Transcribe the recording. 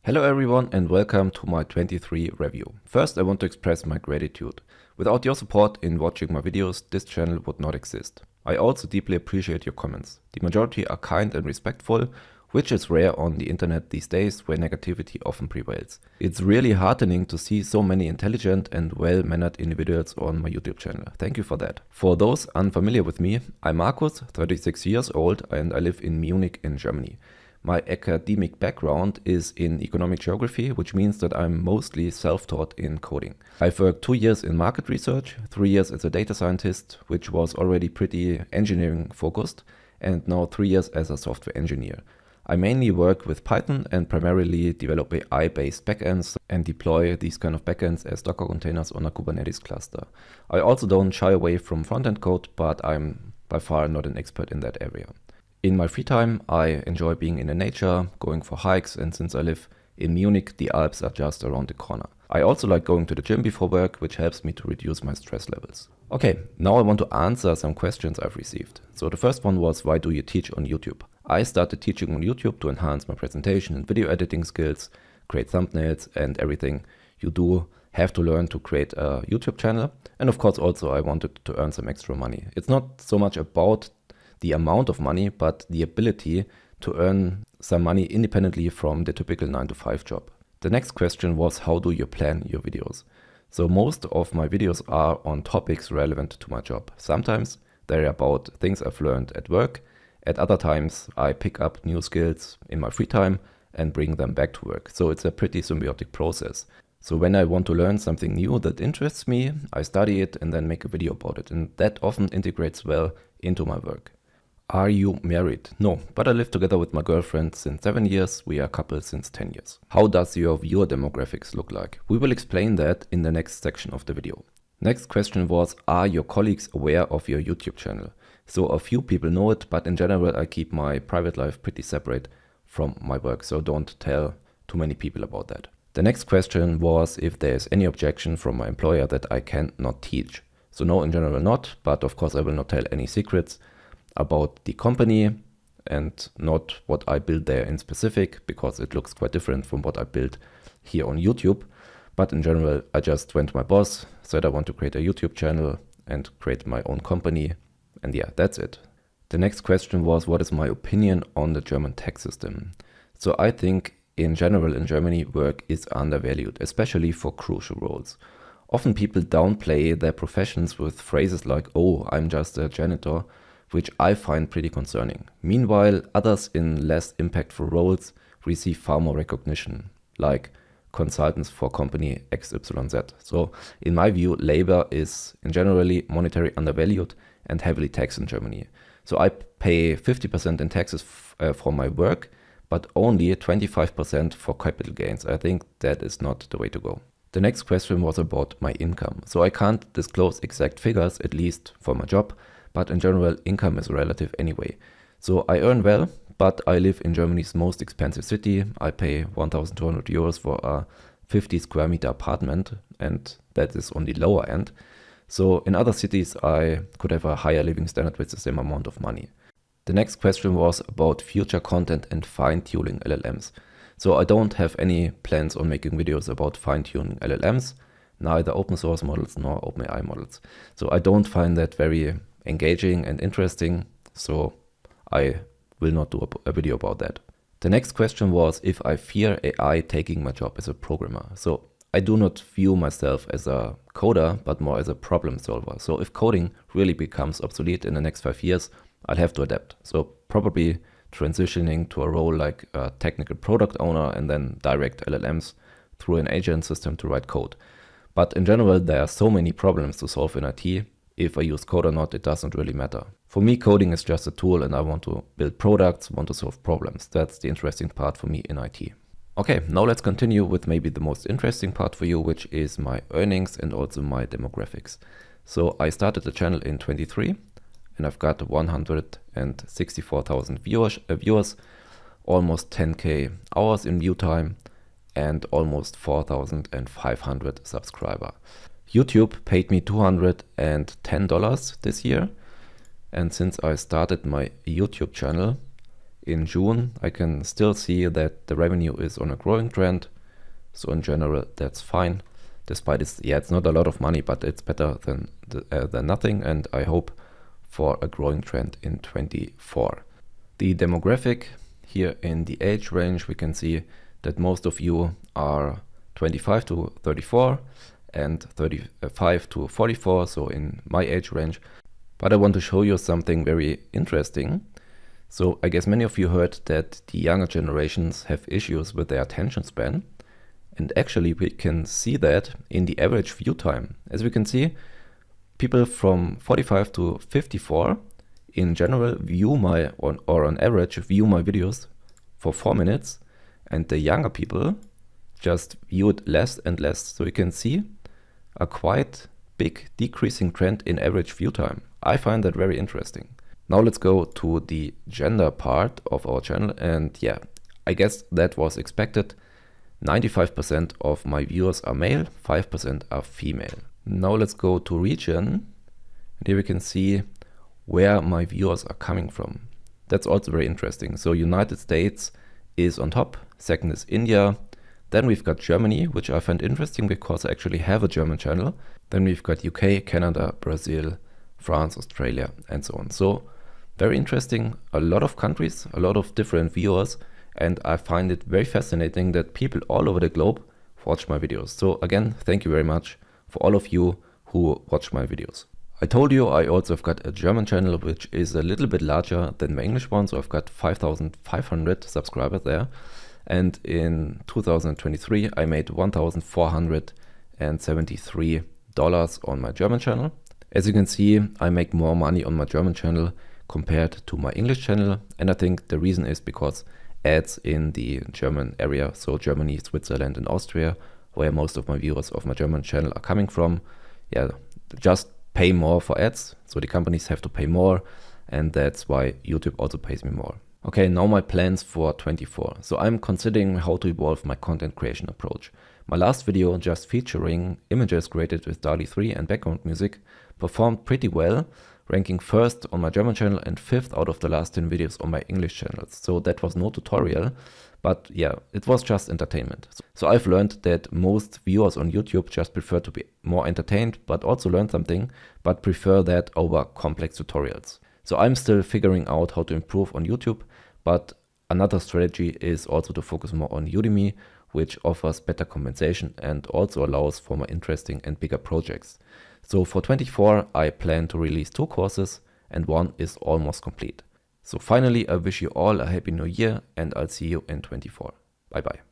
Hello everyone and welcome to my 23 review. First I want to express my gratitude. Without your support in watching my videos, this channel would not exist. I also deeply appreciate your comments. The majority are kind and respectful, which is rare on the internet these days where negativity often prevails. It's really heartening to see so many intelligent and well-mannered individuals on my YouTube channel. Thank you for that. For those unfamiliar with me, I'm Markus, 36 years old, and I live in Munich in Germany. My academic background is in economic geography, which means that I'm mostly self-taught in coding. I've worked 2 years in market research, 3 years as a data scientist, which was already pretty engineering focused, and now 3 years as a software engineer. I mainly work with Python and primarily develop AI-based backends and deploy these kind of backends as Docker containers on a Kubernetes cluster. I also don't shy away from front-end code, but I'm by far not an expert in that area. In my free time, I enjoy being in the nature, going for hikes, and since I live in Munich, the Alps are just around the corner. I also like going to the gym before work, which helps me to reduce my stress levels. Okay, now I want to answer some questions I've received. So the first one was, why do you teach on YouTube? I started teaching on YouTube to enhance my presentation and video editing skills, create thumbnails, and everything you do have to learn to create a YouTube channel. And of course also I wanted to earn some extra money. It's not so much about the amount of money, but the ability to earn some money independently from the typical 9-to-5 job. The next question was, how do you plan your videos? So most of my videos are on topics relevant to my job. Sometimes they're about things I've learned at work. At other times I pick up new skills in my free time and bring them back to work. So it's a pretty symbiotic process. So when I want to learn something new that interests me, I study it and then make a video about it. And that often integrates well into my work. Are you married? No, but I live together with my girlfriend since 7 years. We are a couple since 10 years. How does your viewer demographics look like? We will explain that in the next section of the video. Next question was, are your colleagues aware of your YouTube channel? So a few people know it, but in general I keep my private life pretty separate from my work, so don't tell too many people about that. The next question was if there's any objection from my employer that I cannot teach. So no, in general not, but of course I will not tell any secrets about the company and not what I build there in specific, because it looks quite different from what I built here on YouTube. But in general, I just went to my boss, said I want to create a YouTube channel and create my own company. And yeah, that's it. The next question was, what is my opinion on the German tax system? So I think in general in Germany, work is undervalued, especially for crucial roles. Often people downplay their professions with phrases like, oh, I'm just a janitor, which I find pretty concerning. Meanwhile, others in less impactful roles receive far more recognition, like consultants for company XYZ. So in my view, labor is in generally monetary undervalued and heavily taxed in Germany. So I pay 50% in taxes for my work, but only 25% for capital gains. I think that is not the way to go. The next question was about my income. So I can't disclose exact figures, at least for my job, but in general, income is relative anyway. So I earn well, but I live in Germany's most expensive city. I pay 1,200 euros for a 50 square meter apartment, and that is on the lower end. So in other cities, I could have a higher living standard with the same amount of money. The next question was about future content and fine-tuning LLMs. So I don't have any plans on making videos about fine-tuning LLMs, neither open source models nor OpenAI models. So I don't find that very engaging and interesting, so I will not do a video about that. The next question was if I fear AI taking my job as a programmer. So I do not view myself as a coder, but more as a problem solver. So if coding really becomes obsolete in the next 5 years, I'll have to adapt. So probably transitioning to a role like a technical product owner and then direct LLMs through an agent system to write code. But in general, there are so many problems to solve in IT. If I use code or not, it doesn't really matter. For me, coding is just a tool and I want to build products, want to solve problems. That's the interesting part for me in IT. Okay, now let's continue with maybe the most interesting part for you, which is my earnings and also my demographics. So I started the channel in 23 and I've got 164,000 viewers, almost 10k hours in view time and almost 4,500 subscribers. YouTube paid me $210 this year, and since I started my YouTube channel in June, I can still see that the revenue is on a growing trend. So in general, that's fine. Despite it's not a lot of money, but it's better than nothing. And I hope for a growing trend in 24. The demographic here in the age range, we can see that most of you are 25 to 34 and 35 to 44, so in my age range. But I want to show you something very interesting. So I guess many of you heard that the younger generations have issues with their attention span. And actually we can see that in the average view time. As we can see, people from 45 to 54 in general view my, or on average view my videos for 4 minutes, and the younger people just view it less and less. So you can see a quite big decreasing trend in average view time. I find that very interesting. Now let's go to the gender part of our channel, and yeah, I guess that was expected. 95% of my viewers are male, 5% are female. Now let's go to region, and here we can see where my viewers are coming from. That's also very interesting. So United States is on top, second is India, then we've got Germany, which I find interesting because I actually have a German channel. Then we've got UK, Canada, Brazil, France, Australia, and so on. So very interesting, a lot of countries, a lot of different viewers, and I find it very fascinating that people all over the globe watch my videos. So again, thank you very much for all of you who watch my videos. I told you I also have got a German channel, which is a little bit larger than my English one, so I've got 5,500 subscribers there. And in 2023, I made $1,473 on my German channel. As you can see, I make more money on my German channel compared to my English channel. And I think the reason is because ads in the German area, so Germany, Switzerland, and Austria, where most of my viewers of my German channel are coming from, yeah, just pay more for ads. So the companies have to pay more, and that's why YouTube also pays me more. Okay, now my plans for 24. So I'm considering how to evolve my content creation approach. My last video, just featuring images created with DALL-E 3 and background music, performed pretty well, ranking first on my German channel and 5th out of the last 10 videos on my English channels. So that was no tutorial, but yeah, it was just entertainment. So I've learned that most viewers on YouTube just prefer to be more entertained, but also learn something, but prefer that over complex tutorials. So I'm still figuring out how to improve on YouTube, but another strategy is also to focus more on Udemy, which offers better compensation and also allows for more interesting and bigger projects. So for 24, I plan to release 2 courses and one is almost complete. So finally, I wish you all a happy new year and I'll see you in 24. Bye bye.